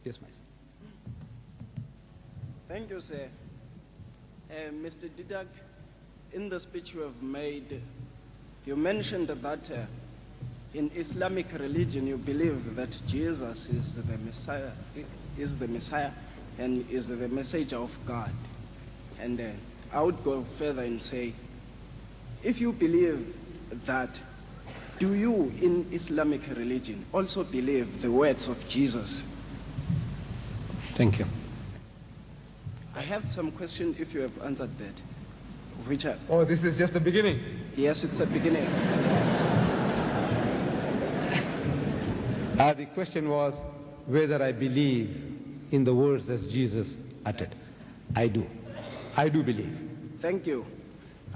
Yes, my son. Thank you, sir. Mr. Didak, in the speech you have made, you mentioned that in Islamic religion you believe that Jesus is the Messiah and is the messenger of God. And I would go further and say, if you believe that, do you in Islamic religion also believe the words of Jesus? Thank you. I have some question if you have answered that. Which are, Oh, this is just the beginning. yes, it's a beginning. The question was whether I believe in the words that Jesus uttered. I do. I do believe. Thank you.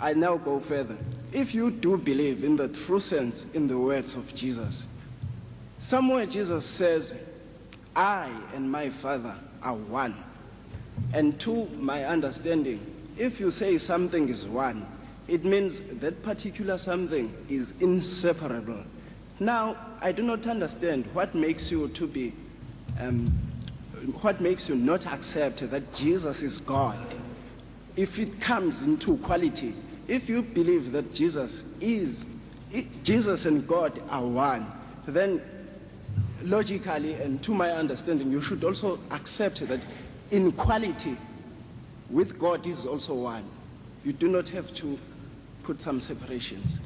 I now go further. If you do believe in the true sense in the words of Jesus, somewhere Jesus says, I and my Father are one. And to my understanding, if you say something is one, it means that particular something is inseparable. Now, I do not understand what makes you to be, what makes you not accept that Jesus is God. If it comes into quality, if you believe that Jesus and God are one, then logically and to my understanding, you should also accept that in quality, with God is also one. You do not have to put some separations.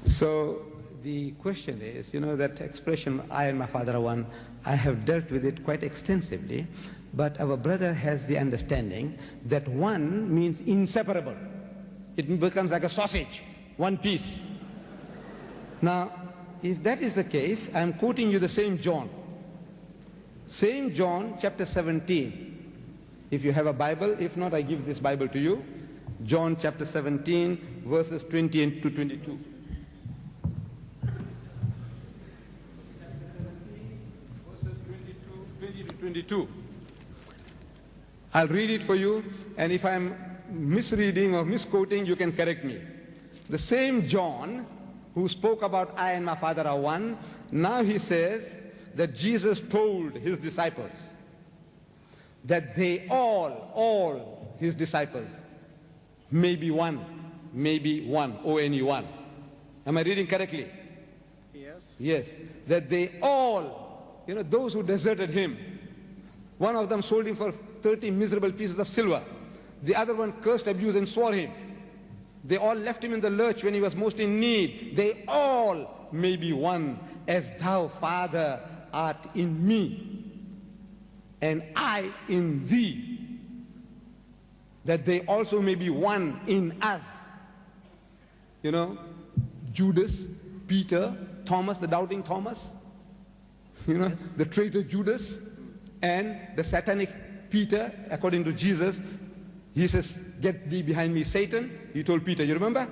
So the question is, you know, that expression, I and my Father are one, I have dealt with it quite extensively, but our brother has the understanding that one means inseparable. It becomes like a sausage, one piece. Now, if that is the case, I'm quoting you the same John. Same John, chapter 17. If you have a Bible, if not, I give this Bible to you. John chapter 17, verses 20 to 22. Verses 20 to 22. I'll read it for you, and if I'm misreading or misquoting, you can correct me. The same John who spoke about I and my Father are one, now he says that Jesus told his disciples that they all his disciples may be one, O-N-E-1. Am I reading correctly? Yes. Yes, that they all, you know, those who deserted him, one of them sold him for 30 miserable pieces of silver. The other one cursed, abused, and swore him. They all left him in the lurch when he was most in need. They all may be one, as thou, Father, art in me, and I in thee, that they also may be one in us. You know, Judas, Peter, Thomas, the doubting Thomas, you know, yes, the traitor Judas, and the satanic Peter, according to Jesus. He says, get thee behind me, Satan. He told Peter, you remember?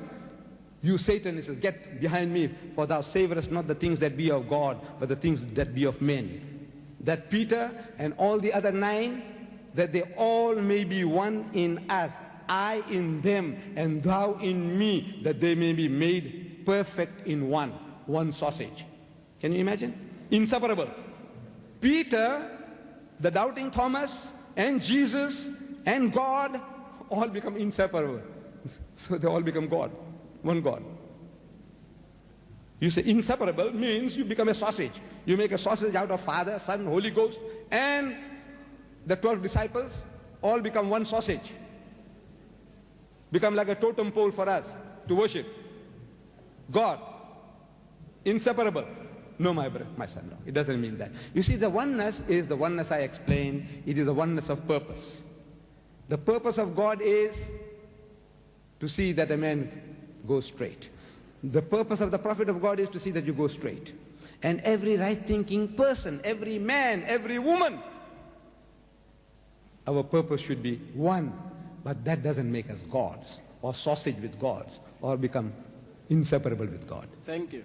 You Satan, he says, get behind me, for thou savorest not the things that be of God, but the things that be of men. That Peter and all the other 9, that they all may be one in us, I in them, and thou in me, that they may be made perfect in one sausage. Can you imagine? Inseparable. Peter, the doubting Thomas, and Jesus, and God, all become inseparable. So they all become God, one God. You say inseparable means you become a sausage. You make a sausage out of Father, Son, Holy Ghost, and the 12 disciples all become one sausage. Become like a totem pole for us to worship. God, inseparable. No, my son, no. It doesn't mean that. You see, the oneness is the oneness I explained. It is the oneness of purpose. The purpose of God is to see that a man goes straight. The purpose of the prophet of God is to see that you go straight. And every right-thinking person, every man, every woman, our purpose should be one. But that doesn't make us gods, or sausage with gods, or become inseparable with God. Thank you.